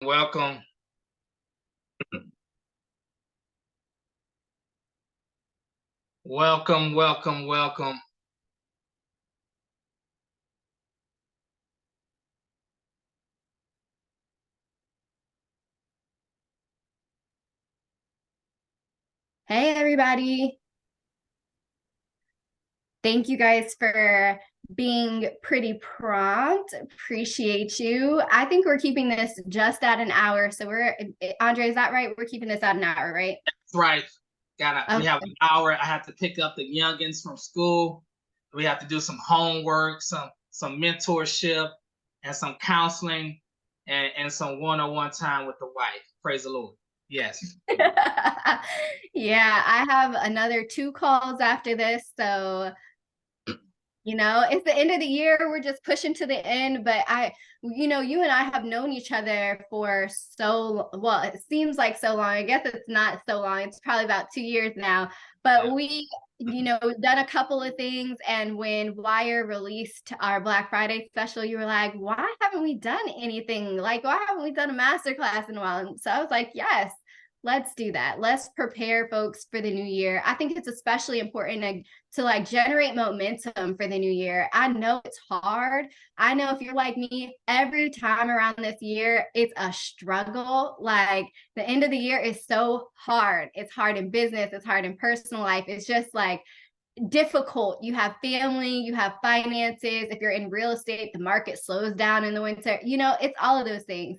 Welcome. Welcome, welcome, welcome. Hey, everybody. Thank you guys for being pretty prompt. Appreciate you. I think we're keeping this just at an hour. So Andre, is that right? We're keeping this at an hour, right? That's right. We have Okay. an hour. I have to pick up the youngins from school. We have to do some homework, some mentorship, and some counseling, and some one-on-one time with the wife. Praise the Lord. Yes. Yeah, I have another 2 calls after this. So it's the end of the year. We're just pushing to the end. But you and I have known each other for well, it seems like so long. I guess it's not so long. It's probably about 2 years now. Yeah. But done a couple of things. And when Wire released our Black Friday special, you were like, why haven't we done anything? Like, why haven't we done a masterclass in a while? And so I was like, yes. Let's do that. Let's prepare folks for the new year. I think it's especially important to like generate momentum for the new year. I know it's hard. I know if you're like me, every time around this year, it's a struggle. Like the end of the year is so hard. It's hard in business, it's hard in personal life. It's just like difficult. You have family, you have finances. If you're in real estate, the market slows down in the winter. It's all of those things.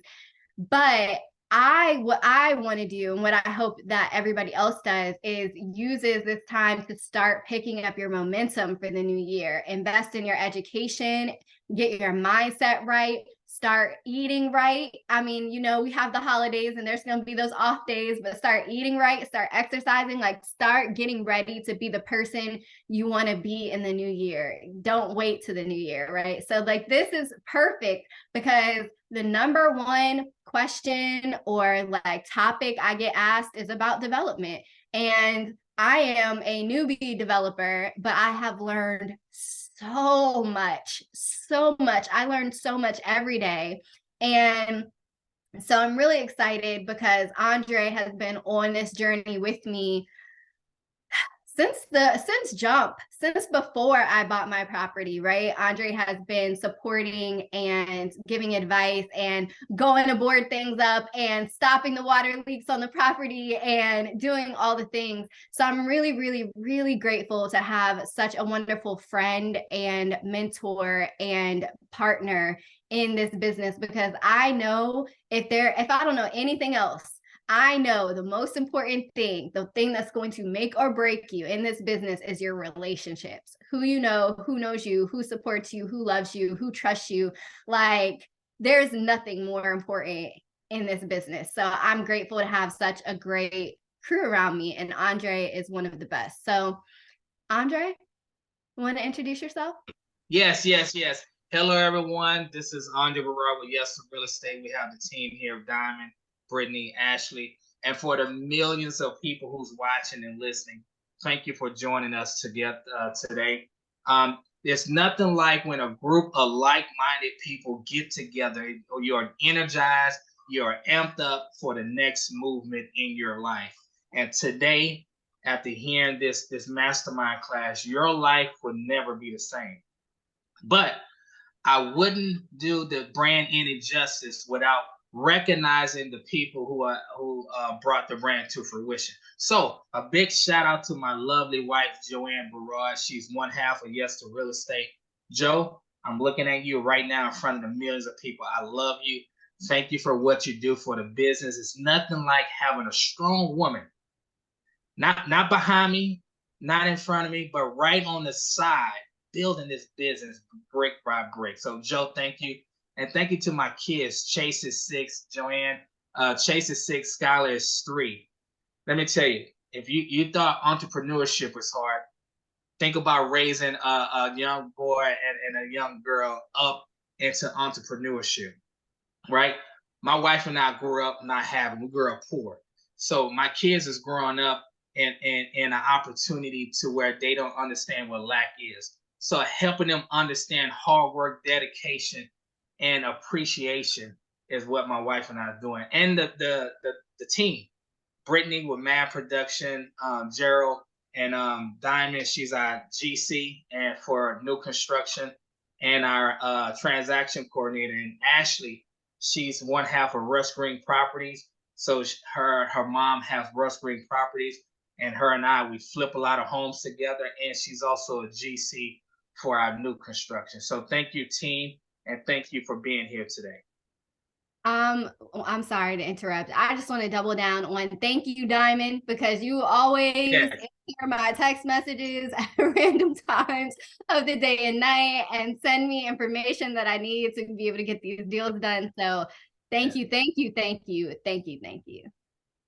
But what I want to do and what I hope that everybody else does is uses this time to start picking up your momentum for the new year. Invest in your education, get your mindset right, start eating right. I mean, we have the holidays and there's going to be those off days, but start eating right, start exercising, like start getting ready to be the person you want to be in the new year. Don't wait to the new year, right? So like this is perfect because the number one question or like topic I get asked is about development. And I am a newbie developer, but I have learned so much, so much. I learned so much every day. And so I'm really excited because Andre has been on this journey with me since before I bought my property, right? Andre has been supporting and giving advice and going to board things up and stopping the water leaks on the property and doing all the things. So I'm really, really, really grateful to have such a wonderful friend and mentor and partner in this business because I know if I don't know anything else, I know the most important thing, the thing that's going to make or break you in this business is your relationships. Who you know, who knows you, who supports you, who loves you, who trusts you. Like there's nothing more important in this business. So I'm grateful to have such a great crew around me. And Andre is one of the best. So Andre, you want to introduce yourself? Yes, yes, yes. Hello, everyone. This is Andre Barra with Yes to Real Estate. We have the team here of Diamond, Brittany, Ashley, and for the millions of people who's watching and listening, thank you for joining us today. There's nothing like when a group of like-minded people get together. You're energized, you're amped up for the next movement in your life. And today, after hearing this mastermind class, your life will never be the same. But I wouldn't do the brand any justice without recognizing the people who brought the brand to fruition. So a big shout out to my lovely wife Joanne Barrage. She's one half of Yes to Real Estate. Joe, I'm looking at you right now in front of the millions of people. I love you. Thank you for what you do for the business. It's nothing like having a strong woman, not behind me, not in front of me, but right on the side, building this business brick by brick. So Joe, thank you. And thank you to my kids. Chase is 6, Joanne. Chase is 6, Skylar is 3. Let me tell you, if you thought entrepreneurship was hard, think about raising a young boy and a young girl up into entrepreneurship, right? My wife and I grew up not having, we grew up poor. So my kids is growing up in an opportunity to where they don't understand what lack is. So helping them understand hard work, dedication, and appreciation is what my wife and I are doing, and the team. Brittany with Mad Production, Gerald and Diamond, she's our GC and for new construction, and our transaction coordinator. And Ashley, she's one half of Rush Green Properties. So her mom has Rush Green Properties, and her and I, we flip a lot of homes together. And she's also a GC for our new construction. So thank you, team, and thank you for being here today. I'm sorry to interrupt. I just want to double down on thank you, Diamond, because you always answer my text messages at random times of the day and night and send me information that I need to be able to get these deals done. So thank you, thank you, thank you, thank you, thank you.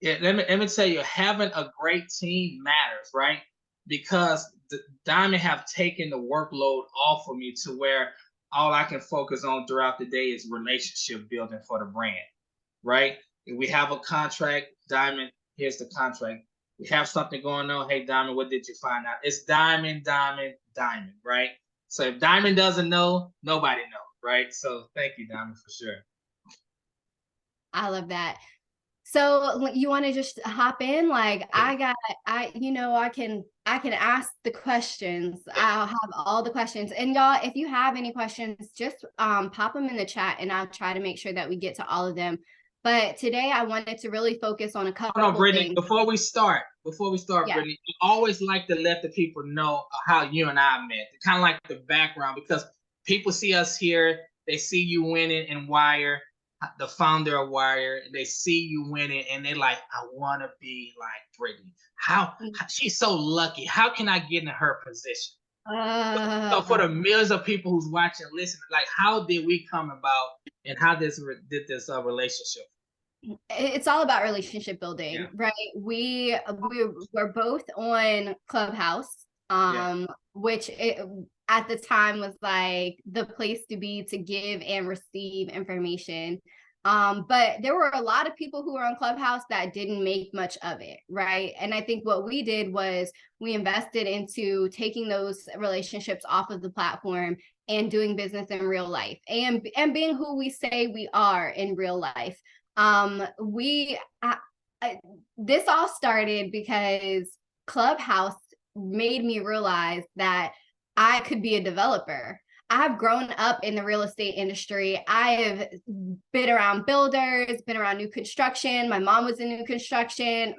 Yeah, let me tell you, having a great team matters, right? Because the Diamond have taken the workload off of me to where all I can focus on throughout the day is relationship building for the brand, right? If we have a contract, Diamond, here's the contract. We have something going on. Hey, Diamond, what did you find out? It's Diamond, Diamond, Diamond, right? So if Diamond doesn't know, nobody knows, right? So thank you, Diamond, for sure. I love that. So you want to just hop in? Like I can ask the questions. I'll have all the questions. And y'all, if you have any questions, just pop them in the chat and I'll try to make sure that we get to all of them. But today I wanted to really focus on a couple of Brittany, things. Before we start, yeah. Brittany, I always like to let the people know how you and I met. Kind of like the background, because people see us here, they see you winning in Wire, the founder of Wire, they see you winning and they're like, I want to be like Brittany. How she's so lucky. How can I get in her position? So for the millions of people who's watching, listening, like how did we come about and how did this relationship? It's all about relationship building, right? We're both on Clubhouse, which at the time was like the place to be to give and receive information. But there were a lot of people who were on Clubhouse that didn't make much of it, right? And I think what we did was we invested into taking those relationships off of the platform and doing business in real life and being who we say we are in real life. This all started because Clubhouse made me realize that I could be a developer. I've grown up in the real estate industry. I have been around builders, been around new construction. My mom was in new construction,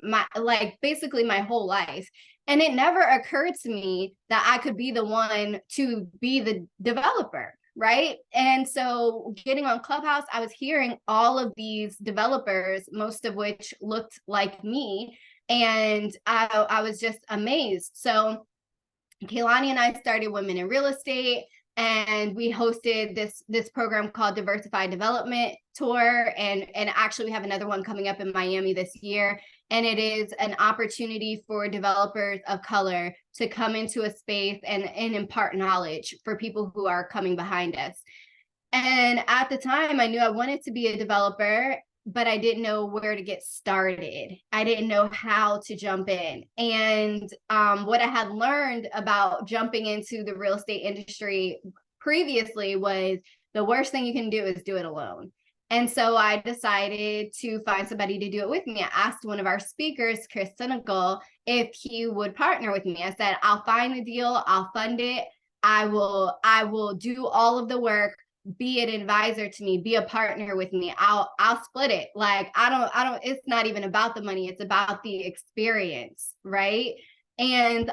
basically my whole life. And it never occurred to me that I could be the one to be the developer, right? And so getting on Clubhouse, I was hearing all of these developers, most of which looked like me. And I was just amazed. So Kaylani and I started Women in Real Estate, and we hosted this program called Diversified Development Tour. And actually we have another one coming up in Miami this year. And it is an opportunity for developers of color to come into a space and impart knowledge for people who are coming behind us. And at the time, I knew I wanted to be a developer, but I didn't know where to get started. I didn't know how to jump in. And what I had learned about jumping into the real estate industry previously was the worst thing you can do is do it alone. And so I decided to find somebody to do it with me. I asked one of our speakers, Chris Senegal, if he would partner with me. I said, I'll find the deal, I'll fund it, I will do all of the work, be an advisor to me, be a partner with me. I'll split it. Like I don't, it's not even about the money, it's about the experience, right? And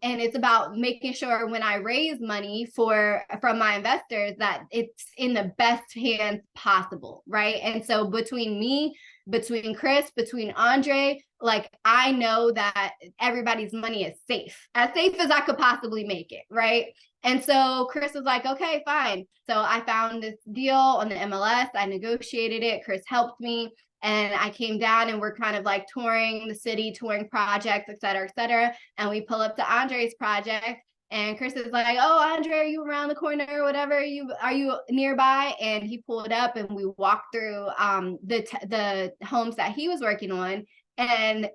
it's about making sure when I raise money from my investors that it's in the best hands possible, right? And so between me, between Chris, between Andre, like I know that everybody's money is safe as I could possibly make it, right? And so Chris was like, okay, fine. So I found this deal on the MLS. I negotiated it. Chris helped me. And I came down and we're kind of like touring the city, touring projects, et cetera, et cetera. And we pull up to Andre's project. And Chris is like, oh, Andre, are you around the corner or whatever? Are you nearby? And he pulled up and we walked through the homes that he was working on. And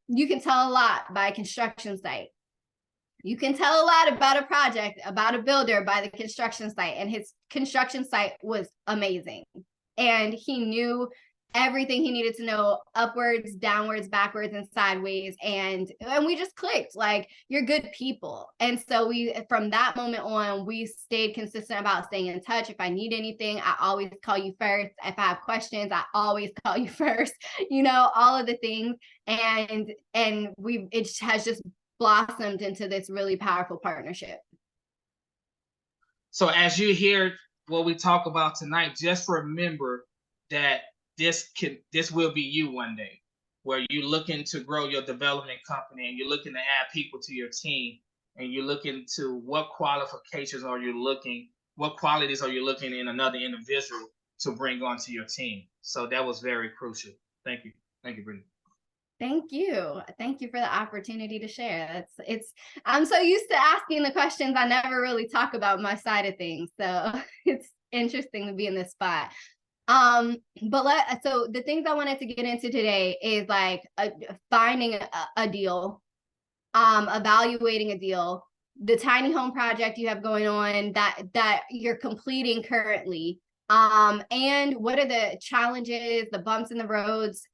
you can tell a lot by a construction site. You can tell a lot about a project, about a builder by the construction site. And his construction site was amazing. and he knew everything he needed to know, upwards, downwards, backwards, and sideways. And we just clicked. Like, you're good people. And so we, from that moment on, we stayed consistent about staying in touch. If I need anything, I always call you first. If I have questions, I always call you first, you know, all of the things. And it has just blossomed into this really powerful partnership. So as you hear what we talk about tonight, just remember that this will be you one day, where you're looking to grow your development company and you're looking to add people to your team, and you're looking to what qualities are you looking in another individual to bring onto your team. So that was very crucial. Thank you, Brittany. Thank you. Thank you for the opportunity to share. I'm so used to asking the questions. I never really talk about my side of things. So it's interesting to be in this spot. So the things I wanted to get into today is like finding a deal, evaluating a deal, the tiny home project you have going on that you're completing currently. And what are the challenges, the bumps in the roads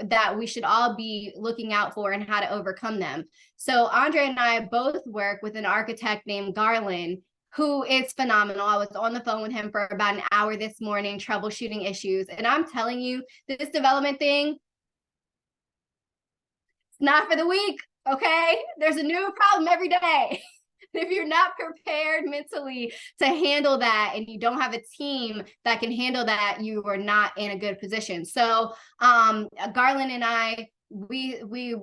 that we should all be looking out for and how to overcome them. So Andre and I both work with an architect named Garland, who is phenomenal. I was on the phone with him for about an hour this morning, troubleshooting issues. And I'm telling you, this development thing, it's not for the weak, okay? There's a new problem every day. If you're not prepared mentally to handle that, and you don't have a team that can handle that, you are not in a good position. So Garland and I, we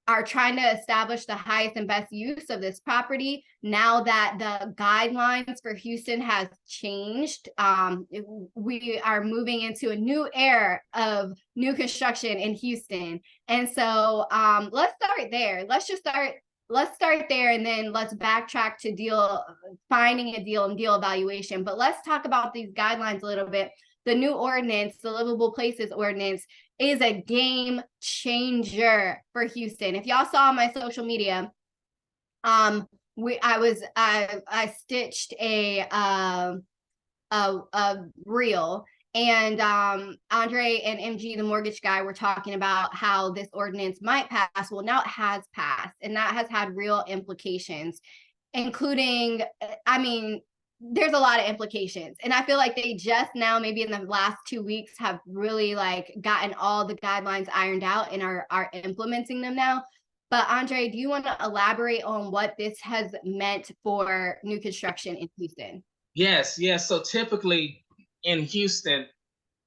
are trying to establish the highest and best use of this property now that the guidelines for Houston has changed. We are moving into a new era of new construction in Houston. And so let's start there. Let's start there, and then let's backtrack to finding a deal and deal evaluation. But let's talk about these guidelines a little bit. The new ordinance, the Livable Places ordinance, is a game changer for Houston. If y'all saw my social media, I stitched a reel, and Andre and MG, the mortgage guy, were talking about how this ordinance might pass. Well, now it has passed, and that has had real implications, including, there's a lot of implications. And I feel like they just now, maybe in the last 2 weeks, have really like gotten all the guidelines ironed out and are implementing them now. But Andre, do you want to elaborate on what this has meant for new construction in Houston? Yes. So typically in Houston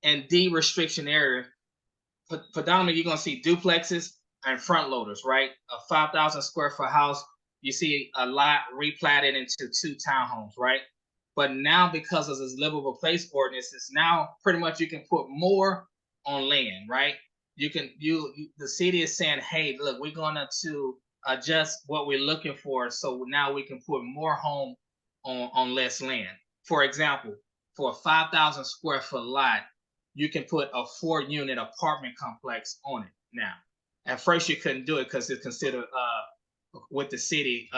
and the restriction area, predominantly you're going to see duplexes and front loaders, right? A 5,000 square foot house, you see a lot replatted into 2 townhomes, right? But now, because of this livable place ordinance, it's now pretty much you can put more on land, right? The city is saying, hey, look, we're going to adjust what we're looking for, so now we can put more home on less land. For example, for a 5,000 square foot lot, you can put a 4-unit apartment complex on it now. At first, you couldn't do it because it's considered with the city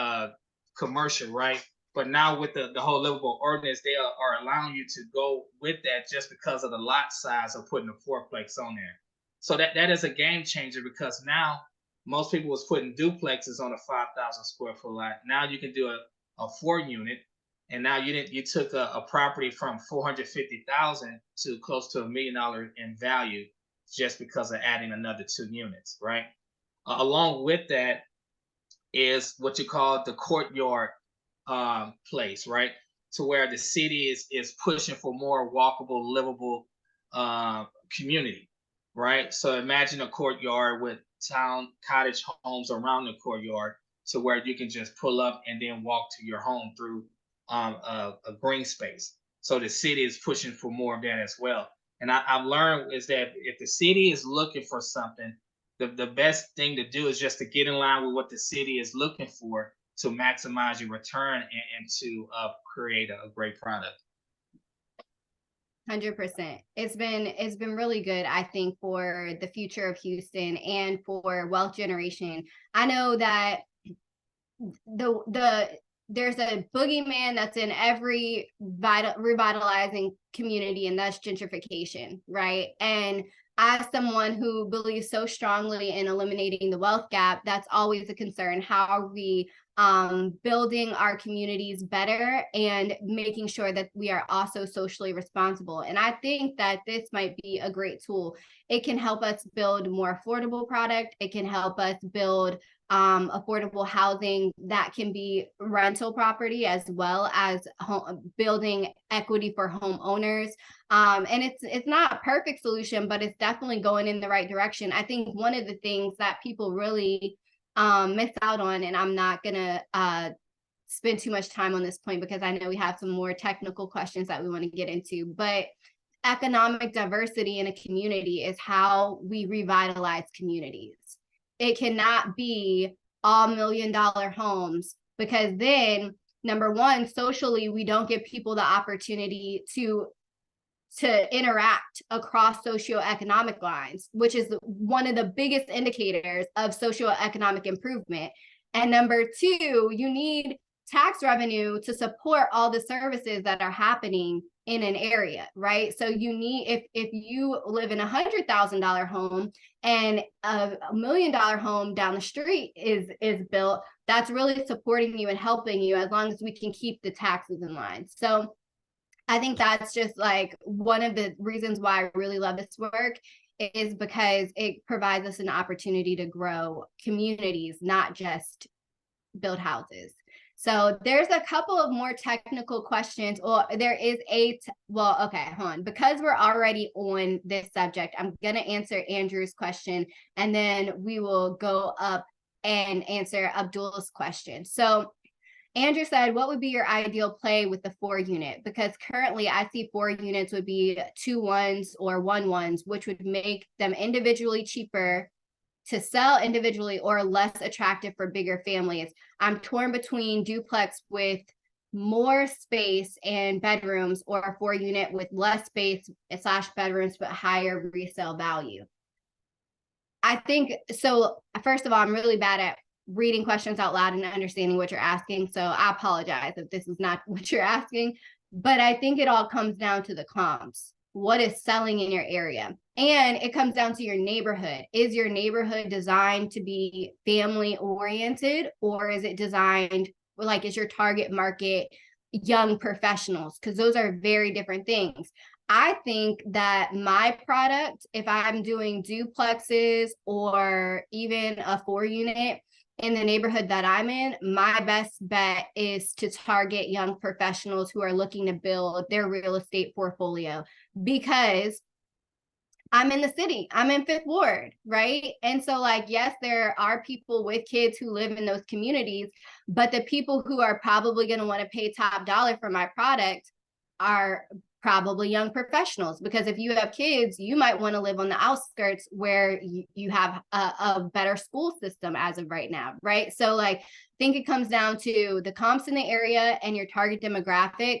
commercial, right? But now with the whole livable ordinance, they are allowing you to go with that just because of the lot size of putting a 4-plex on there. So that is a game changer, because now most people was putting duplexes on a 5,000 square foot lot. Now you can do a 4-unit. And now you took a property from $450,000 to close to $1 million in value just because of adding another 2 units, right? Along with that is what you call the courtyard place, right? To where the city is pushing for more walkable, livable community, right? So imagine a courtyard with town cottage homes around the courtyard, to where you can just pull up and then walk to your home through a green space. So the city is pushing for more of that as well. And I've learned is that if the city is looking for something, the best thing to do is just to get in line with what the city is looking for to maximize your return and to create a great product. 100%. It's been really good, I think, for the future of Houston and for wealth generation. I know that the there's a boogeyman that's in every revitalizing community, and that's gentrification, right? And as someone who believes so strongly in eliminating the wealth gap, that's always a concern. How are we building our communities better and making sure that we are also socially responsible? And I think that this might be a great tool. It can help us build more affordable product. It can help us build affordable housing that can be rental property, as well as building equity for homeowners. And it's not a perfect solution, but it's definitely going in the right direction. I think one of the things that people really miss out on, and I'm not gonna spend too much time on this point because I know we have some more technical questions that we want to get into, but economic diversity in a community is how we revitalize communities. It cannot be all $1 million homes, because then, number one, socially, we don't give people the opportunity to interact across socioeconomic lines, which is one of the biggest indicators of socioeconomic improvement. And number two, you need tax revenue to support all the services that are happening in an area, right? So you need, if you live in $100,000 home and a $1 million home down the street is built, that's really supporting you and helping you, as long as we can keep the taxes in line. So I think that's just like one of the reasons why I really love this work, is because it provides us an opportunity to grow communities, not just build houses. So there's a couple of more technical questions, or there is well, okay, hold on. Because we're already on this subject, I'm going to answer Andrew's question, and then we will go up and answer Abdul's question. So Andrew said, what would be your ideal play with the 4 unit? Because currently I see 4 units would be 2 1s or 1 1s, which would make them individually cheaper to sell individually or less attractive for bigger families. I'm torn between duplex with more space and bedrooms, or a 4 unit with less space / bedrooms but higher resale value. I think so. First of all, I'm really bad at reading questions out loud and understanding what you're asking, so I apologize if this is not what you're asking, but I think it all comes down to the comps. What is selling in your area? And it comes down to your neighborhood. Is your neighborhood designed to be family oriented, or is it designed, like, is your target market young professionals? Because those are very different things. I think that my product, if I'm doing duplexes or even a 4 unit in the neighborhood that I'm in, my best bet is to target young professionals who are looking to build their real estate portfolio, because I'm in the city, I'm in 5th Ward, right? And so, like, yes, there are people with kids who live in those communities, but the people who are probably going to want to pay top dollar for my product are probably young professionals, because if you have kids, you might want to live on the outskirts where you have a better school system as of right now, right? So, like, I think it comes down to the comps in the area and your target demographic.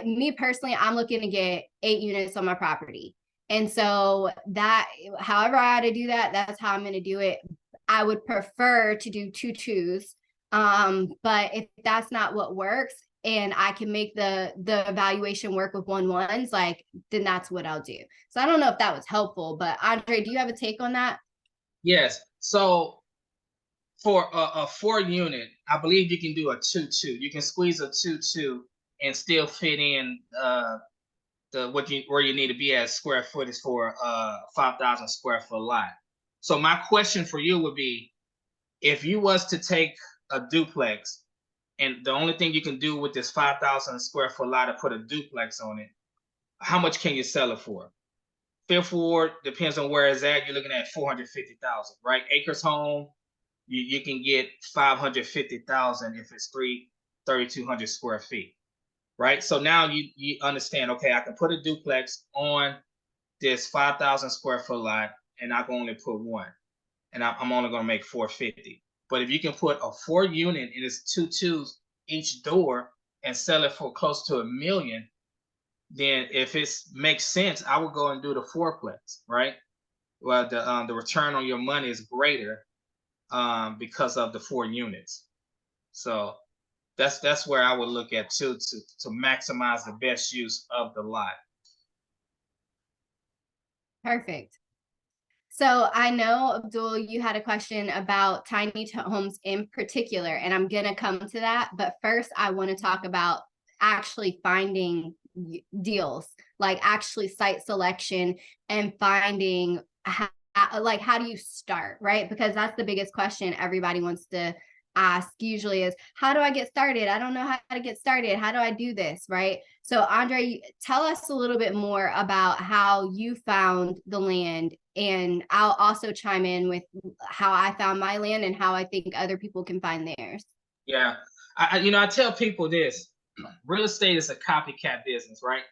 Me personally, I'm looking to get 8 units on my property. And so that, however I ought to do that, that's how I'm going to do it. I would prefer to do 2 2s. But if that's not what works, and I can make the evaluation work with 1 1s, like, then that's what I'll do. So I don't know if that was helpful, but Andre, do you have a take on that? Yes. So for a 4 unit, I believe you can do a 2 2. You can squeeze a 2 2 and still fit in where you need to be as square footage for 5,000 square foot lot. So my question for you would be, if you was to take a duplex, and the only thing you can do with this 5,000 square foot lot is put a duplex on it, how much can you sell it for? 5th Ward, depends on where it's at, you're looking at 450,000, right? Acres home, you can get 550,000 if it's 3,200 square feet, right? So now you understand, okay, I can put a duplex on this 5,000 square foot lot, and I can only put 1, and I'm only going to make 450. But if you can put a 4 unit and it's 2 2s each door and sell it for close to $1 million, then if it makes sense, I would go and do the 4-plex, right? Well, the return on your money is greater because of the 4 units. So that's where I would look at too, to maximize the best use of the lot. Perfect. So I know, Abdul, you had a question about tiny homes in particular, and I'm going to come to that. But first, I want to talk about actually finding deals, like actually site selection and finding how do you start, right? Because that's the biggest question everybody wants to ask usually is, how do I get started? I don't know how to get started. How do I do this, right? So Andre, tell us a little bit more about how you found the land, and I'll also chime in with how I found my land and how I think other people can find theirs. Yeah, I tell people this: real estate is a copycat business, right?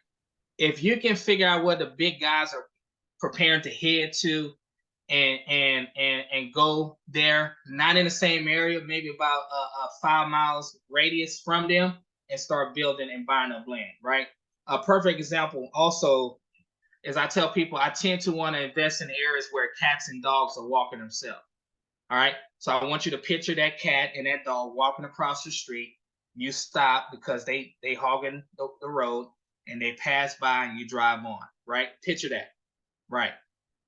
If you can figure out what the big guys are preparing to head to, and go there, not in the same area, maybe about a 5 miles radius from them, and start building and buying up land, right? A perfect example also is, I tell people I tend to want to invest in areas where cats and dogs are walking themselves. All right. So I want you to picture that cat and that dog walking across the street. You stop because they hogging the road, and they pass by and you drive on. Right. Picture that. Right.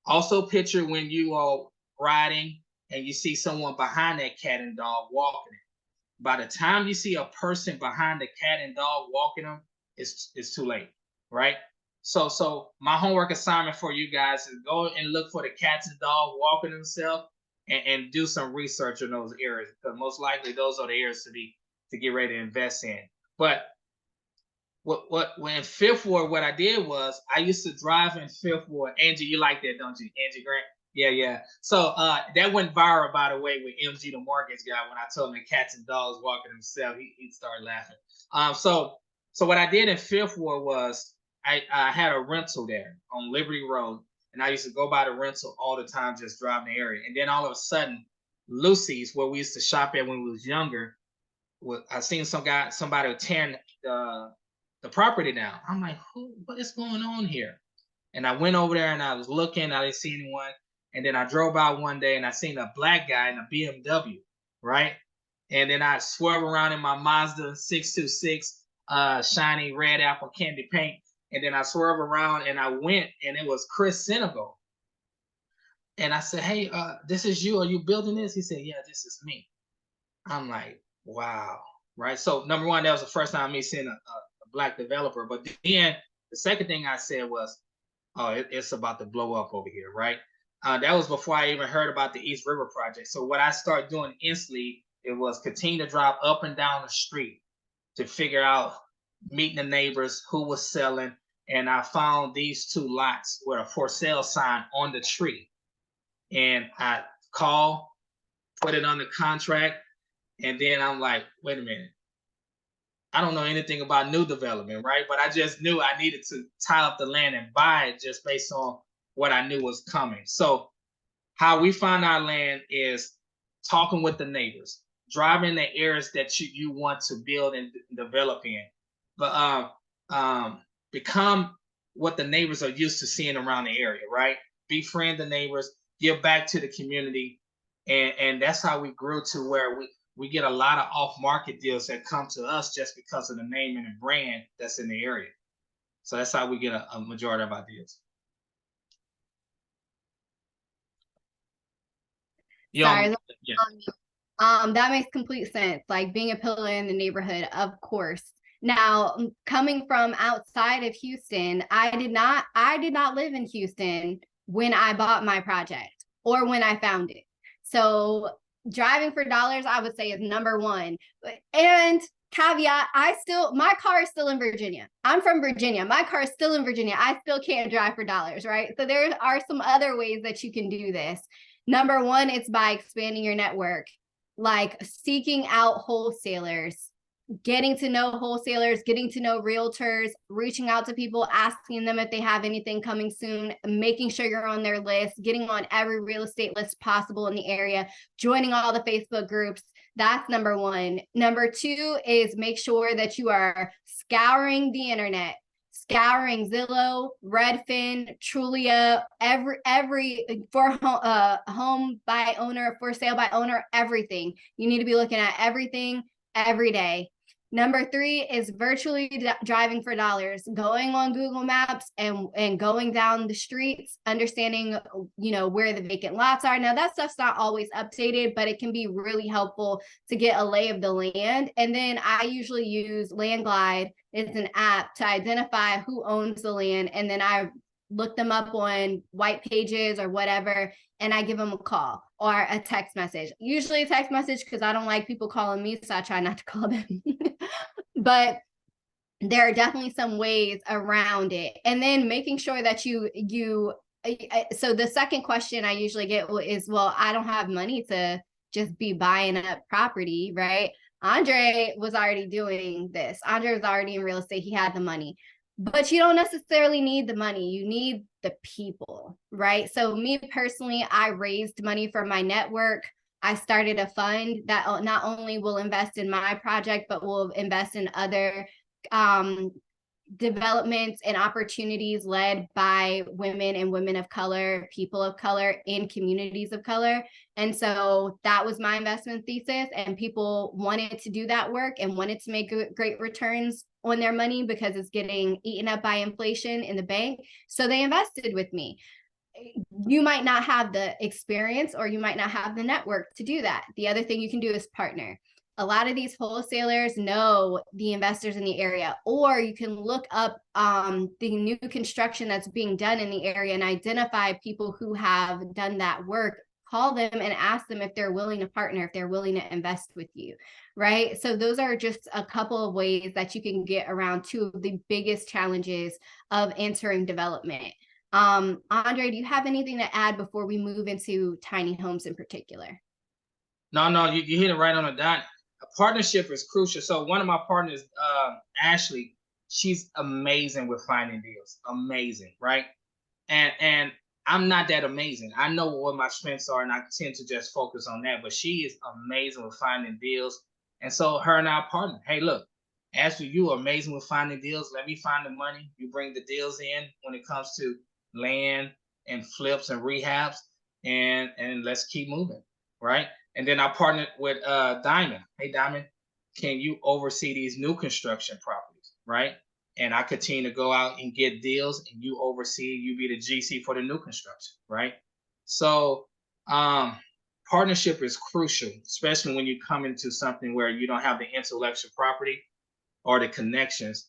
Also picture when you are riding and you see someone behind that cat and dog walking it. By the time you see a person behind the cat and dog walking them, it's too late. Right. So my homework assignment for you guys is go and look for the cats and dogs walking themselves, and do some research in those areas, because most likely those are the areas to get ready to invest in. But when Fifth Ward, what I did was I used to drive in Fifth Ward. Angie, you like that, don't you? Angie Grant? Yeah. So that went viral, by the way, with MG, the mortgage guy. When I told him the cats and dogs walking themselves, he started laughing. So what I did in Fifth Ward was I had a rental there on Liberty Road, and I used to go by the rental all the time, just driving the area. And then all of a sudden, Lucy's, where we used to shop at when we was younger, I seen somebody tearing the property down. I'm like, what is going on here? And I went over there and I was looking, I didn't see anyone. And then I drove by one day and I seen a black guy in a BMW, right? And then I swerved around in my Mazda 626, shiny red apple candy paint. And then I swerved around and I went, and it was Chris Senegal. And I said, hey, this is you. Are you building this? He said, yeah, this is me. I'm like, wow. Right. So number one, that was the first time me seeing a black developer. But then the second thing I said was, oh, it's about to blow up over here. Right. That was before I even heard about the East River project. So what I started doing instantly, it was continue to drive up and down the street to figure out, meeting the neighbors, who was selling. And I found these two lots with a for sale sign on the tree. And I called, put it on the contract. And then I'm like, wait a minute. I don't know anything about new development, right? But I just knew I needed to tie up the land and buy it just based on what I knew was coming. So how we find our land is talking with the neighbors, driving the areas that you want to build and develop in. But become what the neighbors are used to seeing around the area, right? Befriend the neighbors, give back to the community. And that's how we grew to where we get a lot of off-market deals that come to us just because of the name and the brand that's in the area. So that's how we get a majority of our deals. Sorry, yeah. That makes complete sense. Like being a pillar in the neighborhood, of course. Now, coming from outside of Houston, I did not live in Houston when I bought my project or when I found it. So driving for dollars, I would say, is number one. And caveat, my car is still in Virginia. I'm from Virginia. My car is still in Virginia. I still can't drive for dollars, right? So there are some other ways that you can do this. Number one, it's by expanding your network, like seeking out wholesalers, getting to know wholesalers, getting to know realtors, reaching out to people, asking them if they have anything coming soon, making sure you're on their list, getting on every real estate list possible in the area, joining all the Facebook groups. That's number one. Number two is make sure that you are scouring the internet, scouring Zillow, Redfin, Trulia, every for home by owner, for sale by owner, everything. You need to be looking at everything. every day. Number 3 is virtually driving for dollars, going on Google Maps and going down the streets, understanding, where the vacant lots are. Now that stuff's not always updated, but it can be really helpful to get a lay of the land. And then I usually use LandGlide. It's an app to identify who owns the land. And then I look them up on white pages or whatever, and I give them a call or a text message. Usually a text message because I don't like people calling me, so I try not to call them. But there are definitely some ways around it. And then making sure that so the second question I usually get is, well, I don't have money to just be buying up property, right? Andre was already doing this. Andre was already in real estate. He had the money. But you don't necessarily need the money. You need the people, right? So me personally, I raised money for my network. I started a fund that not only will invest in my project, but will invest in other developments and opportunities led by women and women of color, people of color, in communities of color. And so that was my investment thesis, and people wanted to do that work and wanted to make great returns on their money because it's getting eaten up by inflation in the bank. So they invested with me. You might not have the experience or you might not have the network to do that. The other thing you can do is partner. A lot of these wholesalers know the investors in the area, or you can look up the new construction that's being done in the area and identify people who have done that work. Call them and ask them if they're willing to partner, if they're willing to invest with you, right? So those are just a couple of ways that you can get around two of the biggest challenges of entering development. Andre, do you have anything to add before we move into tiny homes in particular? No, you hit it right on the dot. A partnership is crucial. So one of my partners, Ashley, she's amazing with finding deals. Amazing, right? And I'm not that amazing. I know what my strengths are, and I tend to just focus on that. But she is amazing with finding deals. And so her and I partner. Hey, look, Ashley, you are amazing with finding deals. Let me find the money. You bring the deals in when it comes to land and flips and rehabs, and let's keep moving, right? And then I partnered with Diamond. Hey, Diamond, can you oversee these new construction properties, right? And I continue to go out and get deals, and you oversee, you be the GC for the new construction, right? So partnership is crucial, especially when you come into something where you don't have the intellectual property or the connections,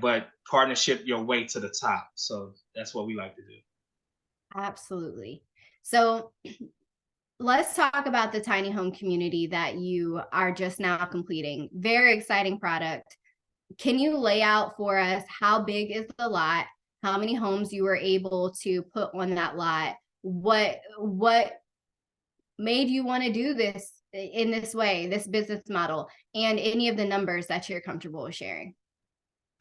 but partnership your way to the top. So that's what we like to do. Absolutely. So let's talk about the tiny home community that you are just now completing. Very exciting product. Can you lay out for us how big is the lot, how many homes you were able to put on that lot? What made you want to do this in this way, this business model, and any of the numbers that you're comfortable with sharing?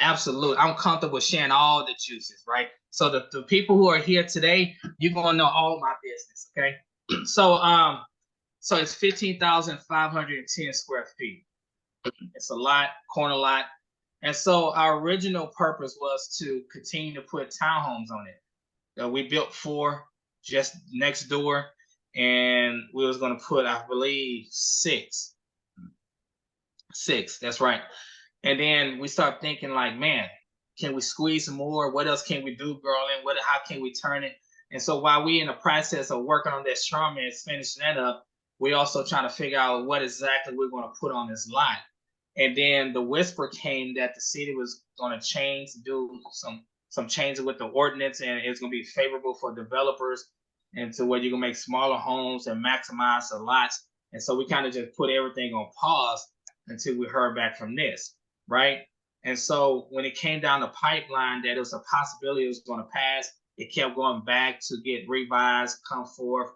Absolutely. I'm comfortable sharing all the juices, right? So the people who are here today, you're gonna know all my business, okay? So it's 15,510 square feet. It's a lot, corner lot. And so our original purpose was to continue to put townhomes on it. We built 4 just next door, and we was gonna put, I believe, 6. 6, that's right. And then we start thinking like, man, can we squeeze some more? What else can we do, girl? And how can we turn it? And so while we in the process of working on that Charmin, finishing that up, we also trying to figure out what exactly we're going to put on this lot. And then the whisper came that the city was going to change, do some changes with the ordinance, and it's going to be favorable for developers, and to where you can make smaller homes and maximize the lots. And so we kind of just put everything on pause until we heard back from this, right? And so when it came down the pipeline that it was a possibility it was going to pass, it kept going back to get revised, come forth,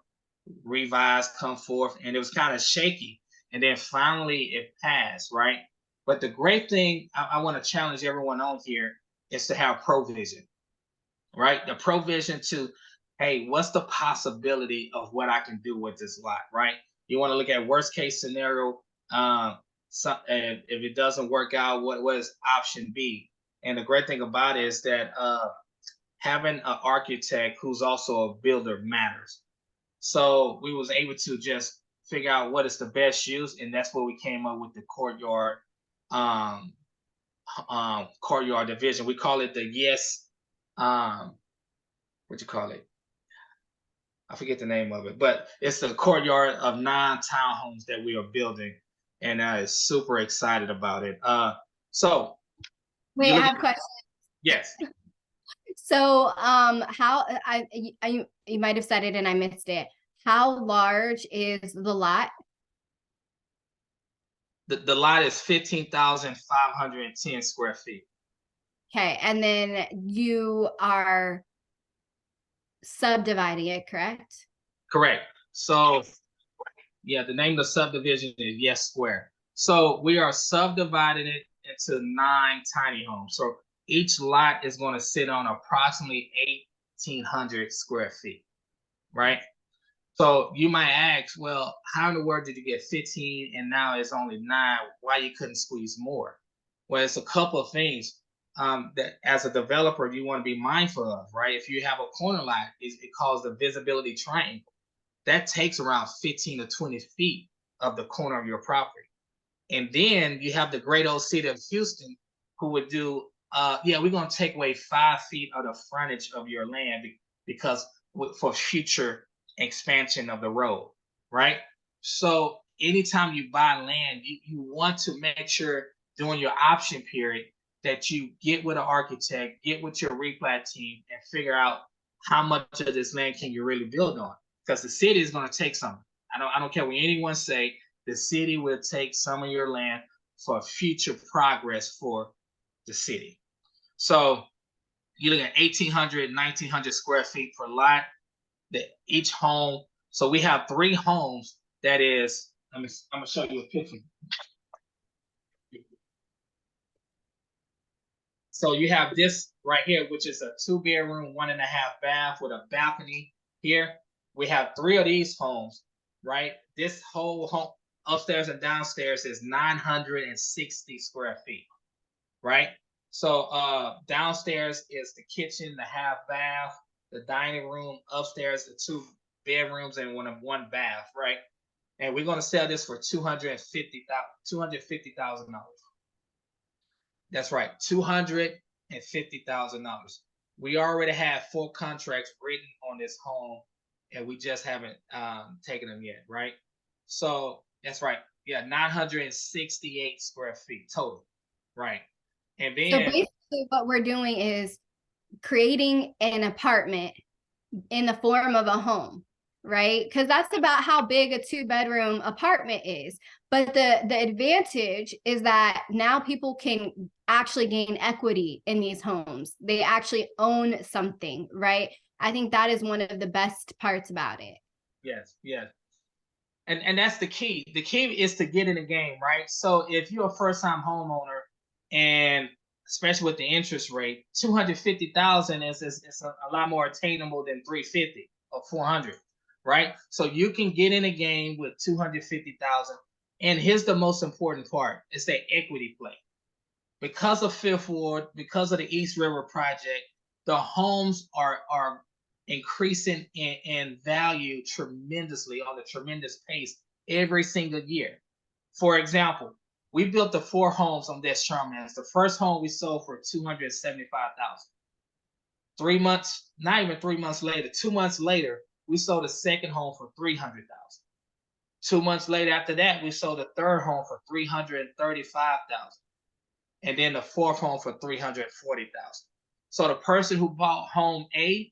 and it was kind of shaky. And then finally it passed, right? But the great thing I want to challenge everyone on here is to have provision, right? The provision to, hey, what's the possibility of what I can do with this lot, right? You want to look at worst case scenario. If it doesn't work out, what is option B? And the great thing about it is that having an architect who's also a builder matters. So we was able to just figure out what is the best use, and that's where we came up with the courtyard um, courtyard division. We call it the yes, what you call it? I forget the name of it, but it's the courtyard of 9 townhomes that we are building, and I is super excited about it. So Wait, I have questions. Yes. So, how you might have said it and I missed it. How large is the lot? The lot is 15,510 square feet. Okay, and then you are subdividing it, correct? Correct. So, yeah, the name of the subdivision is Yes Square. So we are subdividing it into 9 tiny homes. So each lot is going to sit on approximately 1,800 square feet, right? So you might ask, well, how in the world did you get 15 and now it's only 9? Why you couldn't squeeze more? Well, it's a couple of things that as a developer you want to be mindful of, right? If you have a corner lot, it calls the visibility triangle. That takes around 15 to 20 feet of the corner of your property. And then you have the great old city of Houston who would do, we're going to take away 5 feet of the frontage of your land because for future expansion of the road, right? So anytime you buy land, you want to make sure during your option period that you get with an architect, get with your replat team, and figure out how much of this land can you really build on. Because the city is going to take something. I don't care what anyone say, the city will take some of your land for future progress for the city. So you're looking at 1,800, 1,900 square feet per lot. Each home, so we have 3 homes that is, I'm gonna show you a picture. So you have this right here, which is a 2-bedroom, 1.5 bath with a balcony here. We have 3 of these homes, right? This whole home, upstairs and downstairs, is 960 square feet, right? So downstairs is the kitchen, the half bath, the dining room, upstairs, the 2 bedrooms and one bath, right? And we're going to sell this for $250,000. That's right, $250,000. We already have 4 contracts written on this home, and we just haven't taken them yet, right? So that's right, yeah, 968 square feet total, right? And then, so basically, what we're doing is creating an apartment in the form of a home, right? Because that's about how big a 2-bedroom apartment is. But the advantage is that now people can actually gain equity in these homes. They actually own something, right? I think that is one of the best parts about it. Yes. And that's the key. The key is to get in the game, right? So if you're a first-time homeowner, and especially with the interest rate, 250,000 is a lot more attainable than 350 or 400, right? So you can get in a game with 250,000. And here's the most important part: it's that equity play. Because of Fifth Ward, because of the East River project, the homes are increasing in value tremendously on a tremendous pace every single year. For example, we built the 4 homes on this Charmans. The first home we sold for $275,000. 3 months, not even 3 months later, 2 months later, we sold the second home for $300,000. 2 months later, after that, we sold the third home for $335,000, and then the 4th home for $340,000. So the person who bought home A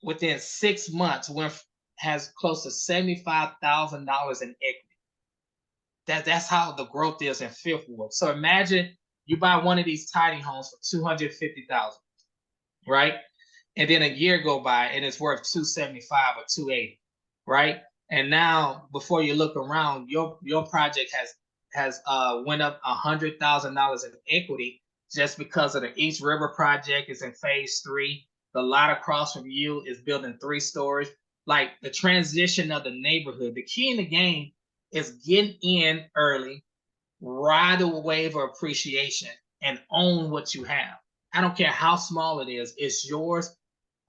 within 6 months has close to $75,000 in equity. That's how the growth is in Fifth Ward. So imagine you buy one of these tiny homes for $250,000, right? And then a year go by and it's worth $275 or $280, right? And now before you look around, your project has went up $100,000 in equity just because of the East River project is in phase 3. The lot across from you is building 3 stories. Like the transition of the neighborhood. The key in the game is getting in early, ride a wave of appreciation, and own what you have. I don't care how small it is, it's yours.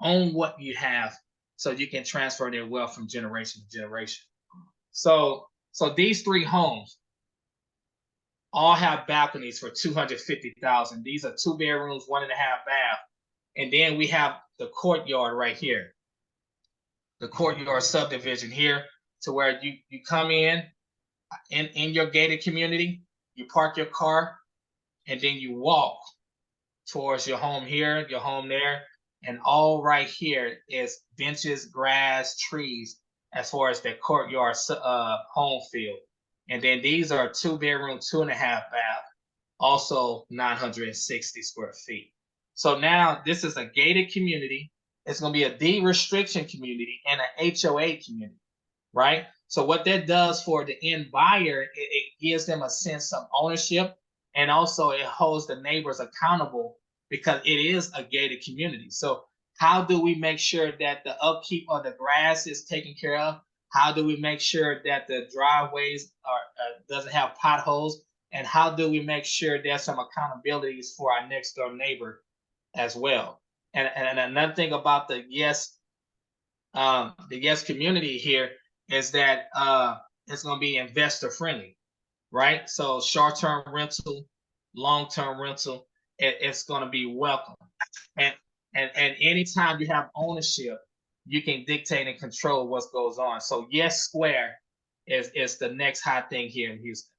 Own what you have so you can transfer their wealth from generation to generation. So these three homes all have balconies for 250,000. These are 2 bedrooms, 1.5 bath. And then we have the courtyard right here. The courtyard subdivision here, to where you come in your gated community, you park your car, and then you walk towards your home here, your home there, and all right here is benches, grass, trees, as far as the courtyard home field. And then these are 2 bedroom, 2.5 bath, also 960 square feet. So now this is a gated community. It's going to be a deed restriction community and an HOA community, right? So what that does for the end buyer, it gives them a sense of ownership, and also it holds the neighbors accountable because it is a gated community. So how do we make sure that the upkeep of the grass is taken care of? How do we make sure that the driveways doesn't have potholes? And how do we make sure there's some accountabilities for our next door neighbor as well? And another thing about the yes community here is that it's going to be investor friendly, right? So short-term rental, long-term rental, it's going to be welcome. And anytime you have ownership, you can dictate and control what goes on. So yes square is the next hot thing here in Houston.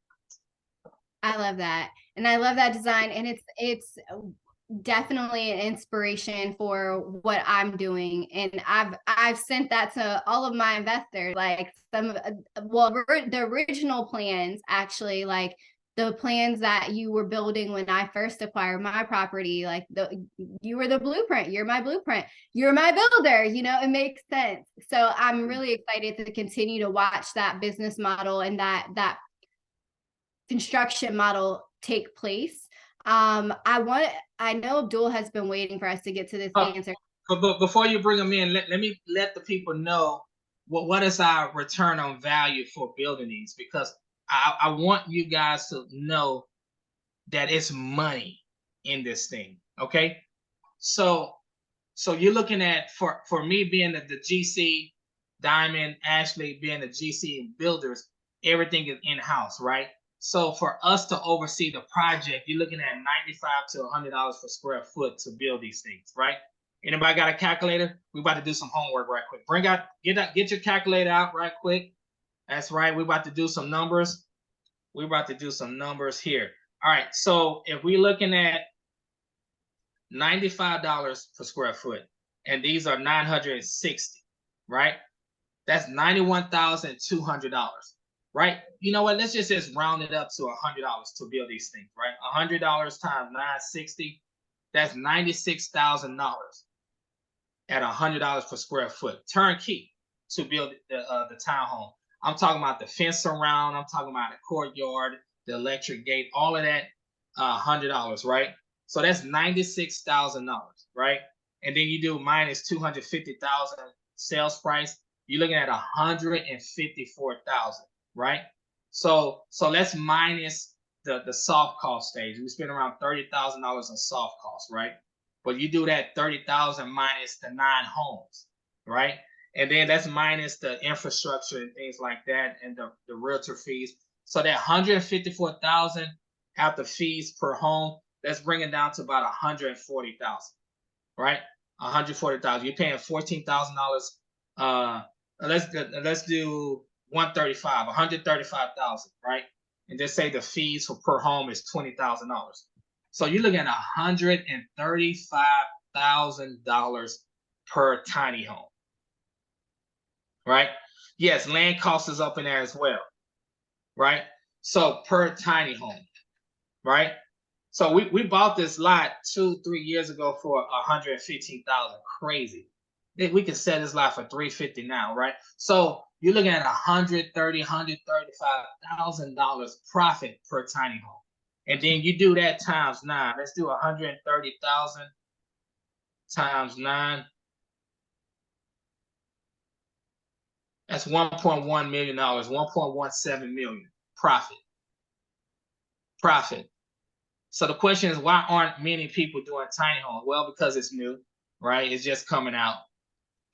I love that. And I love that design. And it's definitely an inspiration for what I'm doing. And I've sent that to all of my investors, like the original plans, actually, like the plans that you were building when I first acquired my property, like you were the blueprint, you're my blueprint, you're my builder, it makes sense. So I'm really excited to continue to watch that business model and that construction model take place. I know Abdul has been waiting for us to get to this answer. But before you bring them in, let me let the people know what is our return on value for building these, because I want you guys to know that it's money in this thing. Okay, so you're looking at, for me being the GC, Diamond, Ashley being the GC builders, everything is in-house, right? So for us to oversee the project, you're looking at $95 to $100 per square foot to build these things, right? Anybody got a calculator? We about to do some homework right quick. Get your calculator out right quick. That's right. We're about to do some numbers. We're about to do some numbers here. All right. So if we're looking at $95 per square foot, and these are 960, right? That's $91,200. Right? You know what? Let's just round it up to $100 to build these things, right? $100 times 960, that's $96,000 at $100 per square foot, turnkey, to build the townhome. I'm talking about the fence around. I'm talking about the courtyard, the electric gate, all of that, $100, right? So that's $96,000, right? And then you do minus $250,000 sales price. You're looking at $154,000. Right? So let's minus the soft cost stage. We spend around $30,000 on soft costs, right? But you do that $30,000 minus the 9 homes, right? And then that's minus the infrastructure and things like that, and the realtor fees. So that $154,000 after fees per home, let's bring it down to about $140,000, right? $140,000. You're paying $14,000. Let's do 135,000, right? And just say the fees for per home is $20,000. So you're looking at $135,000 per tiny home, right? Yes, land cost is up in there as well, right? So per tiny home, right? So we bought this lot 2-3 years ago for $115,000. Crazy. We can sell this lot for $350 now, right? So you're looking at $135,000 profit per tiny home. And then you do that times 9. Let's do 130,000 times 9. That's $1.1 million, $1.17 million profit. So the question is, why aren't many people doing tiny homes? Well, because it's new, right? It's just coming out.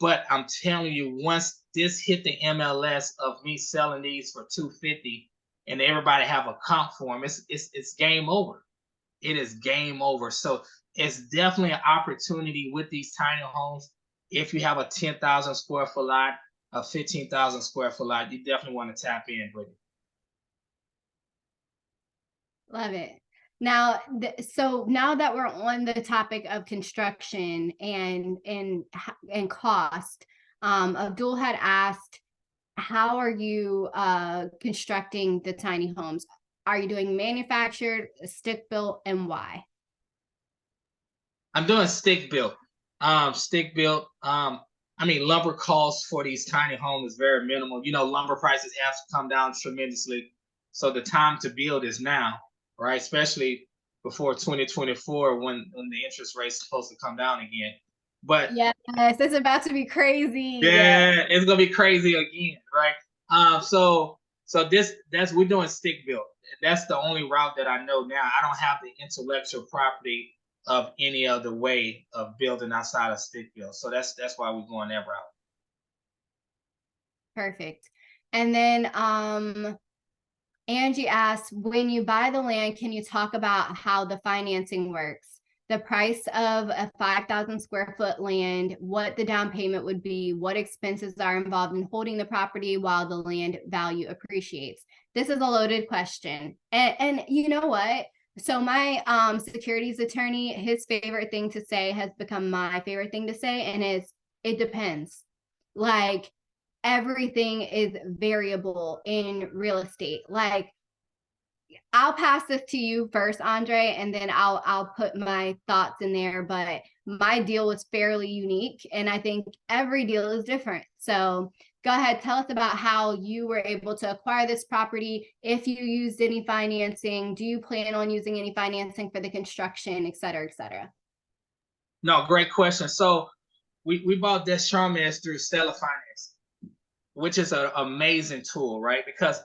But I'm telling you, once this hit the MLS of me selling these for 250 and everybody have a comp for them, it's game over. It is game over. So it's definitely an opportunity with these tiny homes. If you have a 10,000 square foot lot, a 15,000 square foot lot, you definitely want to tap in, Brittany. Love it. Now, so now that we're on the topic of construction and cost, Abdul had asked, how are you constructing the tiny homes? Are you doing manufactured, stick built, and why? I'm doing stick built. Stick built. I mean, lumber costs for these tiny homes is very minimal. You know, lumber prices have come down tremendously. So the time to build is now, right? Especially before 2024 when the interest rate's supposed to come down again. But yes, it's about to be crazy. Yeah, it's gonna be crazy again, right? So we're doing stick built. That's the only route that I know now. I don't have the intellectual property of any other way of building outside of stick built. So that's why we're going that route. Perfect. And then Angie asked, when you buy the land, can you talk about how the financing works? The price of a 5,000 square foot land, what the down payment would be, what expenses are involved in holding the property while the land value appreciates. This is a loaded question. And you know what? So my securities attorney, his favorite thing to say has become my favorite thing to say, and it depends. Like, everything is variable in real estate. Like, I'll pass this to you first, Andre, and then I'll put my thoughts in there. But my deal was fairly unique, and I think every deal is different. So go ahead, tell us about how you were able to acquire this property, if you used any financing, do you plan on using any financing for the construction, et cetera, et cetera? No, great question. So we bought this Charmander through Stellar Finance, which is an amazing tool, right? Because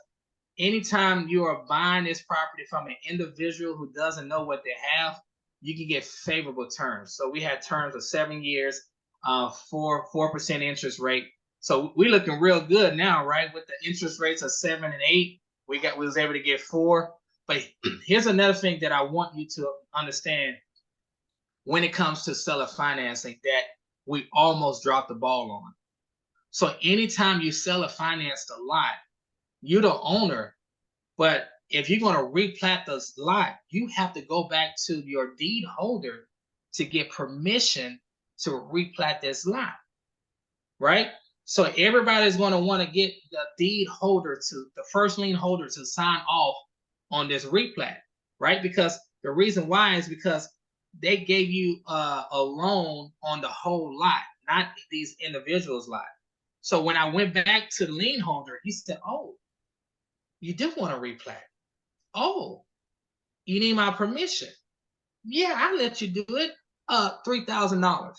anytime you are buying this property from an individual who doesn't know what they have, you can get favorable terms. So we had terms of 7 years, 4% interest rate. So we're looking real good now, right? With the interest rates of 7 and 8, we was able to get 4. But here's another thing that I want you to understand when it comes to seller financing that we almost dropped the ball on. So anytime you sell a financed a lot, you're the owner, but if you're going to replat this lot, you have to go back to your deed holder to get permission to replat this lot, right? So everybody's going to want to get the deed holder the first lien holder to sign off on this replat, right? Because the reason why is because they gave you a loan on the whole lot, not these individuals' lot. So when I went back to the lien holder, he said, "Oh, you did want to replat. Oh, you need my permission. Yeah, I let you do it. $3,000.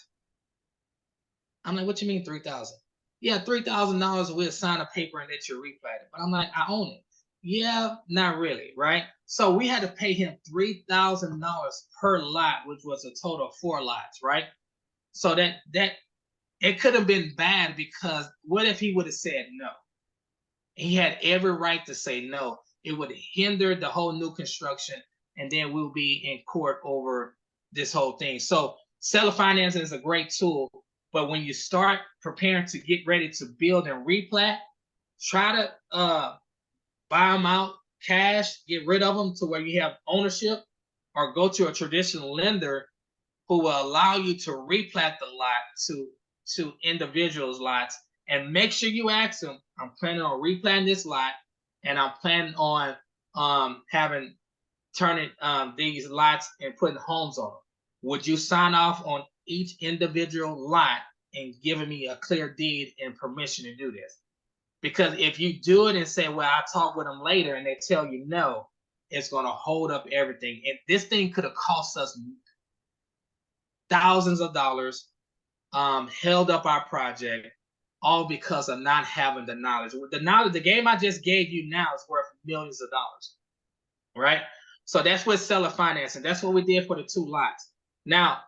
I'm like, what you mean 3,000? Yeah, $3,000. We'll sign a paper and let you replat it. But I'm like, I own it. Yeah, not really, right? So we had to pay him $3,000 per lot, which was a total of 4 lots, right? So that it could have been bad, because what if he would have said no? He had every right to say no. It would hinder the whole new construction, and then we'll be in court over this whole thing. So seller financing is a great tool, but when you start preparing to get ready to build and replat, try to buy them out cash, get rid of them to where you have ownership, or go to a traditional lender who will allow you to replat the lot to individuals' lots. And make sure you ask them, I'm planning on replanting this lot, and I'm planning on turning these lots and putting homes on them. Would you sign off on each individual lot and giving me a clear deed and permission to do this? Because if you do it and say, well, I'll talk with them later, and they tell you no, it's going to hold up everything. And this thing could have cost us thousands of dollars, held up our project, all because of not having the knowledge. The game I just gave you now is worth millions of dollars, right? So that's what seller financing. That's what we did for the 2 lots. Now,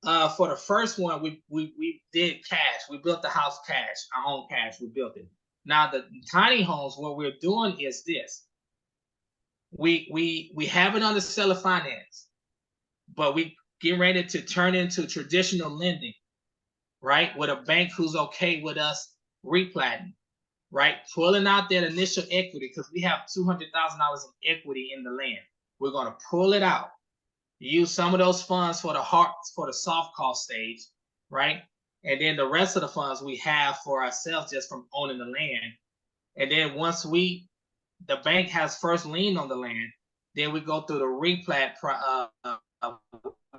For the first one, we did cash. We built the house cash, our own cash. We built it. Now the tiny homes, what we're doing is this: we have it under seller finance, but we get ready to turn into traditional lending, right? With a bank who's okay with us replatting, right? Pulling out that initial equity because we have $200,000 of equity in the land. We're gonna pull it out, use some of those funds for the soft cost stage, right? And then the rest of the funds we have for ourselves just from owning the land. And then once the bank has first lien on the land, then we go through the replat,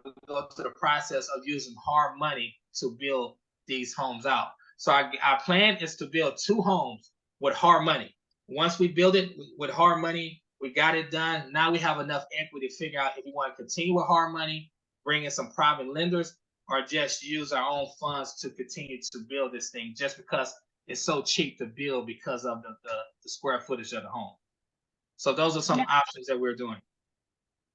we go through the process of using hard money to build these homes out. So our plan is to build 2 homes with hard money. Once we build it with hard money, we got it done. Now we have enough equity to figure out if we want to continue with hard money, bring in some private lenders, or just use our own funds to continue to build this thing just because it's so cheap to build because of the square footage of the home. So those are some options that we're doing.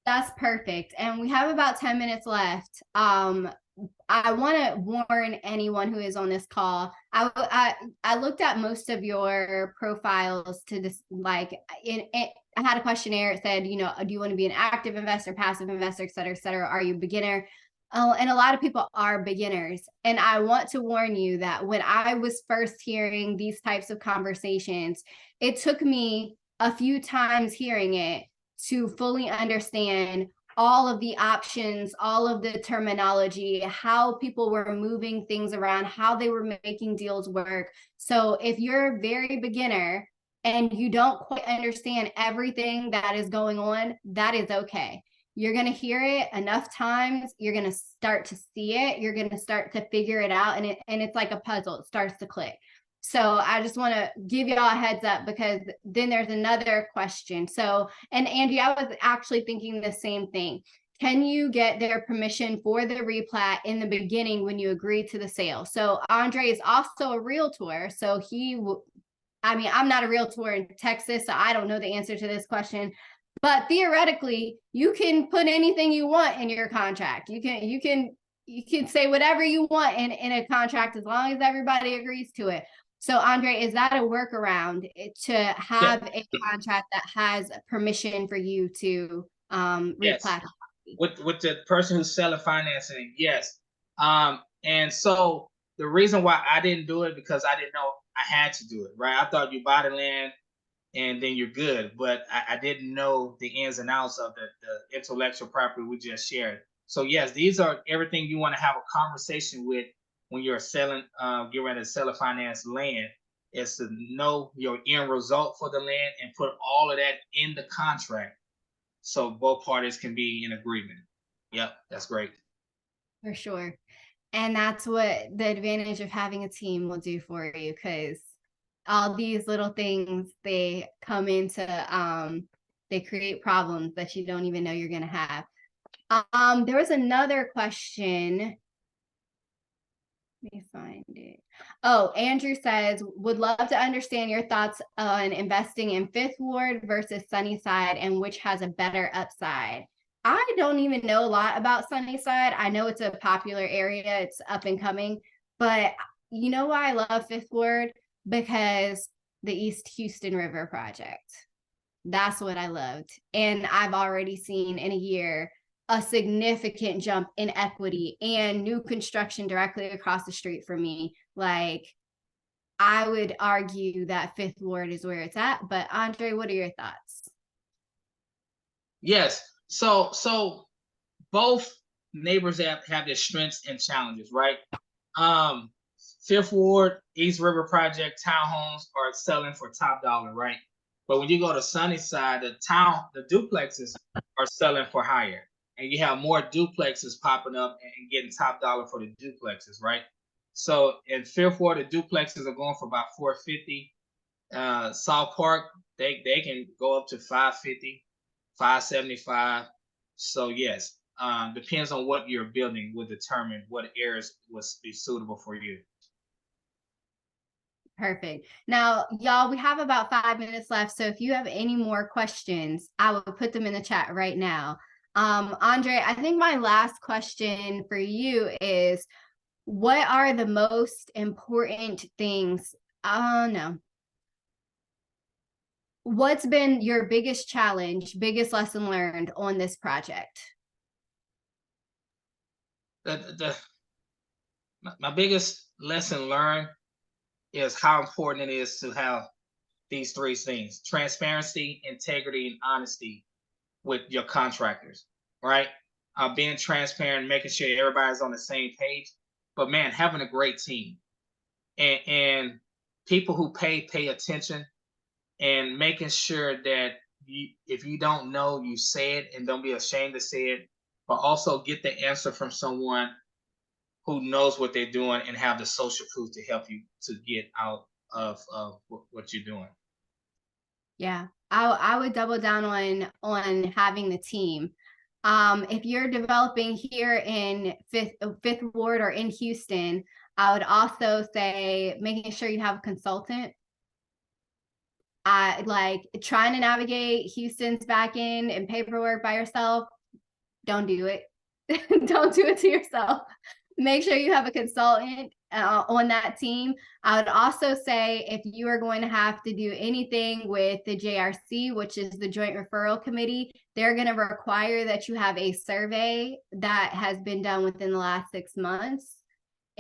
That's perfect. And we have about 10 minutes left. I want to warn anyone who is on this call. I looked at most of your profiles to this, like I had a questionnaire. It said, do you want to be an active investor, passive investor, et cetera, et cetera? Are you a beginner? And a lot of people are beginners. And I want to warn you that when I was first hearing these types of conversations, it took me a few times hearing it to fully understand all of the options, all of the terminology, how people were moving things around, how they were making deals work. So if you're a very beginner and you don't quite understand everything that is going on, that is okay. You're going to hear it enough times. You're going to start to see it. You're going to start to figure it out. And it's like a puzzle. It starts to click. So I just want to give y'all a heads up because then there's another question. So, and Angie, I was actually thinking the same thing. Can you get their permission for the replat in the beginning when you agree to the sale? So Andre is also a realtor. So I'm not a realtor in Texas, so I don't know the answer to this question. But theoretically, you can put anything you want in your contract. You can say whatever you want in a contract as long as everybody agrees to it. So Andre, is that a workaround to have a contract that has permission for you to replat? With the person who's selling financing, yes. And so the reason why I didn't do it because I didn't know I had to do it, right? I thought you buy the land and then you're good, but I didn't know the ins and outs of the intellectual property we just shared. So yes, these are everything you want to have a conversation with when you're selling, get ready to sell a finance land, is to know your end result for the land and put all of that in the contract so both parties can be in agreement. Yep, that's great. For sure. And that's what the advantage of having a team will do for you, because all these little things, they come into, they create problems that you don't even know you're going to have. There was another question. Let me find it. Oh, Andrew says, would love to understand your thoughts on investing in Fifth Ward versus Sunnyside and which has a better upside. I don't even know a lot about Sunnyside. I know it's a popular area. It's up and coming. But you know why I love Fifth Ward? Because the East Houston River project. That's what I loved. And I've already seen in a year a significant jump in equity and new construction directly across the street from me. Like, I would argue that Fifth Ward is where it's at. But Andre, what are your thoughts? Yes. So both neighbors have their strengths and challenges, right? Fifth Ward, East River Project townhomes are selling for top dollar, right? But when you go to Sunnyside, the duplexes are selling for higher. And you have more duplexes popping up and getting top dollar for the duplexes, right? So in Fifth Ward, the duplexes are going for about $450. South Park, they can go up to $550, $575. So yes, depends on what you're building will determine what areas will be suitable for you. Perfect. Now, y'all, we have about 5 minutes left. So if you have any more questions, I will put them in the chat right now. Andre, I think my last question for you is, what are the most important things? No. What's been your biggest challenge, biggest lesson learned on this project? My biggest lesson learned is how important it is to have these three things: transparency, integrity, and honesty with your contractors, right? Being transparent, making sure everybody's on the same page. But man, having a great team and people who pay attention, and making sure that if you don't know, you say it and don't be ashamed to say it, but also get the answer from someone who knows what they're doing and have the social proof to help you to get out of what you're doing. Yeah, I would double down on having the team. If you're developing here in Fifth Ward or in Houston, I would also say making sure you have a consultant. I like trying to navigate Houston's back end and paperwork by yourself. Don't do it. Don't do it to yourself. Make sure you have a consultant on that team. I would also say if you are going to have to do anything with the JRC, which is the Joint Referral Committee, they're going to require that you have a survey that has been done within the last 6 months.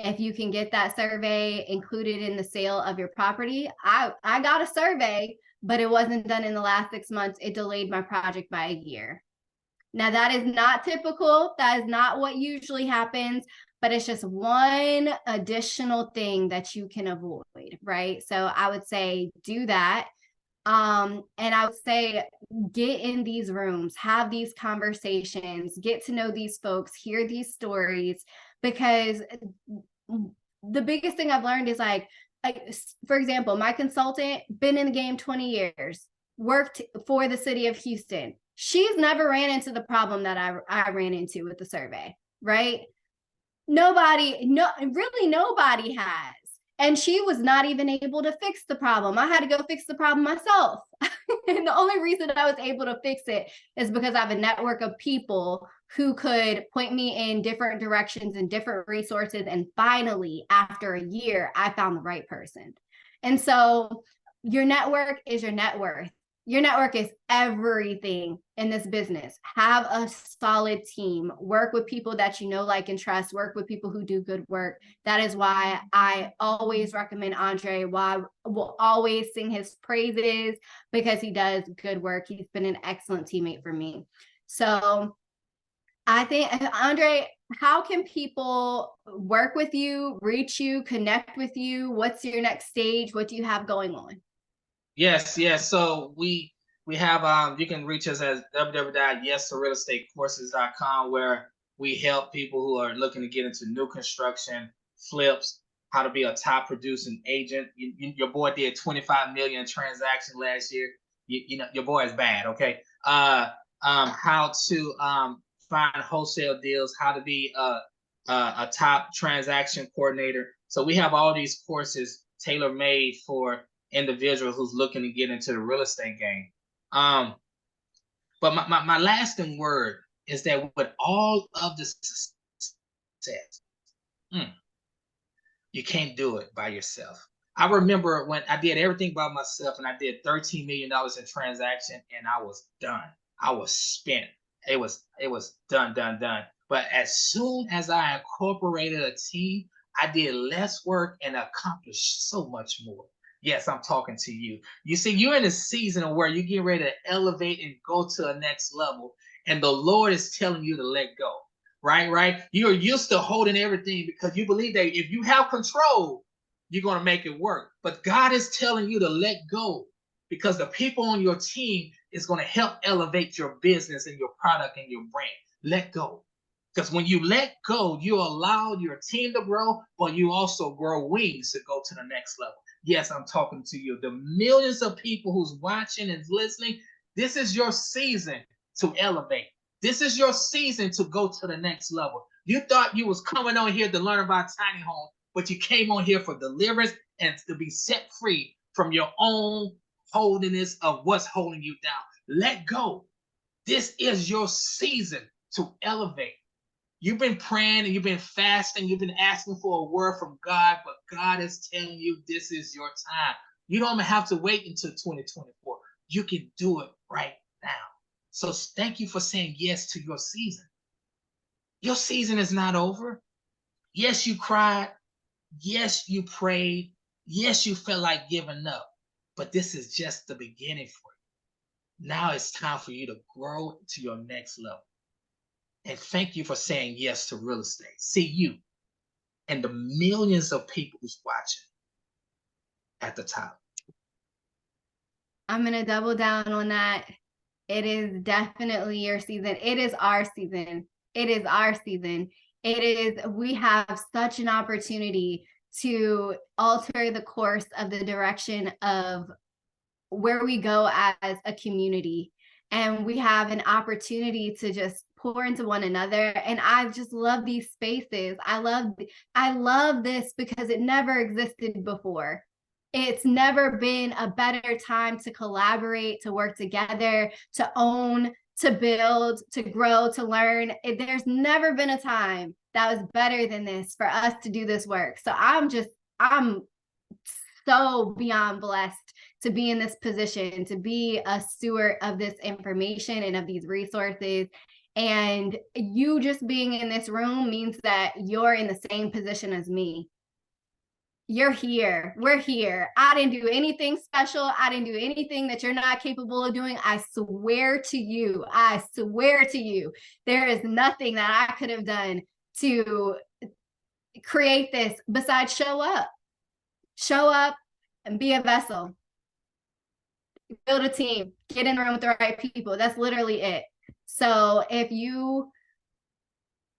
If you can get that survey included in the sale of your property, I got a survey, but it wasn't done in the last 6 months. It delayed my project by a year. Now, that is not typical. That is not what usually happens, but it's just one additional thing that you can avoid, right? So I would say do that. And I would say get in these rooms, have these conversations, get to know these folks, hear these stories, because the biggest thing I've learned is like, for example, my consultant been in the game 20 years, worked for the city of Houston. She's never ran into the problem that I ran into with the survey, right? Really nobody has. And she was not even able to fix the problem. I had to go fix the problem myself. And the only reason I was able to fix it is because I have a network of people who could point me in different directions and different resources. And finally, after a year, I found the right person. And so your network is your net worth. Your network is everything in this business. Have a solid team. Work with people that you know, like, and trust. Work with people who do good work. That is why I always recommend Andre. Why I will always sing his praises, because he does good work. He's been an excellent teammate for me. So I think, Andre, how can people work with you, reach you, connect with you? What's your next stage? What do you have going on? Yes. So we have you can reach us at www.yestorealestatecourses.com, where we help people who are looking to get into new construction, flips, how to be a top producing agent. Your boy did 25 million transactions last year. You know your boy is bad. Okay. How to find wholesale deals, how to be a top transaction coordinator. So we have all these courses tailor made for individual who's looking to get into the real estate game. But my lasting word is that with all of the success, you can't do it by yourself. I remember when I did everything by myself and I did $13 million in transaction and I was done. I was spent. It was done. But as soon as I incorporated a team, I did less work and accomplished so much more. Yes, I'm talking to you. You see, you're in a season where you get ready to elevate and go to the next level, and the Lord is telling you to let go. Right? You're used to holding everything because you believe that if you have control, you're going to make it work. But God is telling you to let go, because the people on your team is going to help elevate your business and your product and your brand. Let go. Because when you let go, you allow your team to grow, but you also grow wings to go to the next level. Yes, I'm talking to you. The millions of people who's watching and listening, this is your season to elevate. This is your season to go to the next level. You thought you was coming on here to learn about tiny home, but you came on here for deliverance and to be set free from your own holdiness of what's holding you down. Let go. This is your season to elevate. You've been praying and you've been fasting, you've been asking for a word from God, but God is telling you this is your time. You don't have to wait until 2024. You can do it right now. So thank you for saying yes to your season. Your season is not over. Yes, you cried. Yes, you prayed. Yes, you felt like giving up. But this is just the beginning for you. Now it's time for you to grow to your next level. And thank you for saying yes to real estate. See you and the millions of people who's watching at the top. I'm going to double down on that. It is definitely your season. It is our season. It is our season. We have such an opportunity to alter the course of the direction of where we go as a community. And we have an opportunity to just pour into one another. And I just love these spaces. I love this because it never existed before. It's never been a better time to collaborate, to work together, to own, to build, to grow, to learn. There's never been a time that was better than this for us to do this work. So I'm so beyond blessed to be in this position, to be a steward of this information and of these resources. And you just being in this room means that you're in the same position as me. You're here. We're here. I didn't do anything special. I didn't do anything that you're not capable of doing. I swear to you. I swear to you. There is nothing that I could have done to create this besides show up. Show up and be a vessel. Build a team. Get in the room with the right people. That's literally it. So if you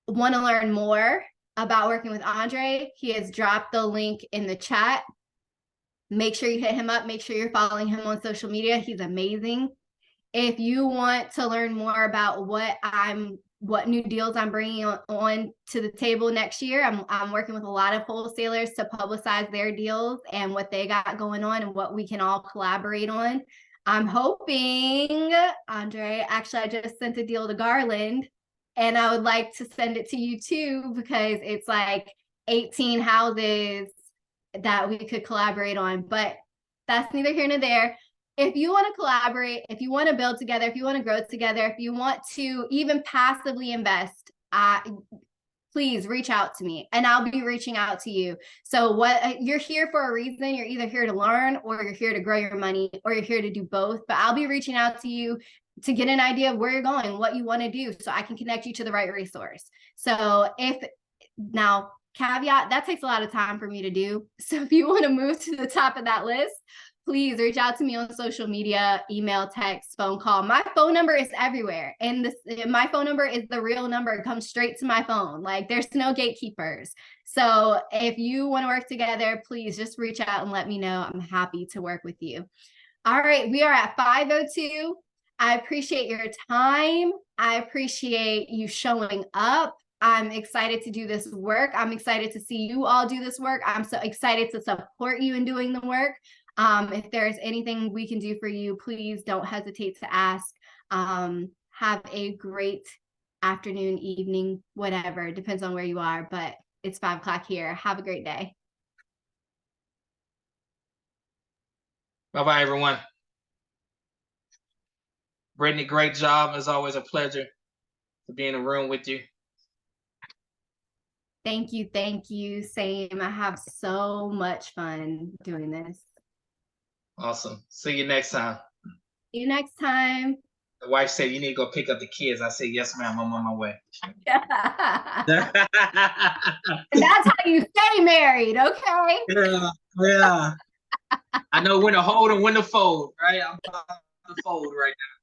want to learn more about working with Andre, he has dropped the link in the chat. Make sure you hit him up. Make sure you're following him on social media. He's amazing. If you want to learn more about what new deals I'm bringing on to the table next year, I'm working with a lot of wholesalers to publicize their deals and what they got going on and what we can all collaborate on. I'm hoping, Andre, actually, I just sent a deal to Garland, and I would like to send it to you too, because it's like 18 houses that we could collaborate on, but that's neither here nor there. If you want to collaborate, if you want to build together, if you want to grow together, if you want to even passively invest, please reach out to me and I'll be reaching out to you. So you're here for a reason. You're either here to learn or you're here to grow your money or you're here to do both. But I'll be reaching out to you to get an idea of where you're going, what you want to do, so I can connect you to the right resource. So now caveat, that takes a lot of time for me to do. So if you want to move to the top of that list, please reach out to me on social media, email, text, phone call. My phone number is everywhere. And my phone number is the real number. It comes straight to my phone. Like, there's no gatekeepers. So if you want to work together, please just reach out and let me know. I'm happy to work with you. All right. We are at 5:02. I appreciate your time. I appreciate you showing up. I'm excited to do this work. I'm excited to see you all do this work. I'm so excited to support you in doing the work. If there's anything we can do for you, please don't hesitate to ask. Have a great afternoon, evening, whatever. It depends on where you are, but it's 5 o'clock here. Have a great day. Bye-bye, everyone. Brittany, great job. It's always a pleasure to be in the room with you. Thank you. Thank you. Same. I have so much fun doing this. Awesome. See you next time. See you next time. The wife said, you need to go pick up the kids. I said, yes, ma'am. I'm on my way. That's how you stay married, okay? Yeah. I know when to hold and when to fold, right? I'm about to fold right now.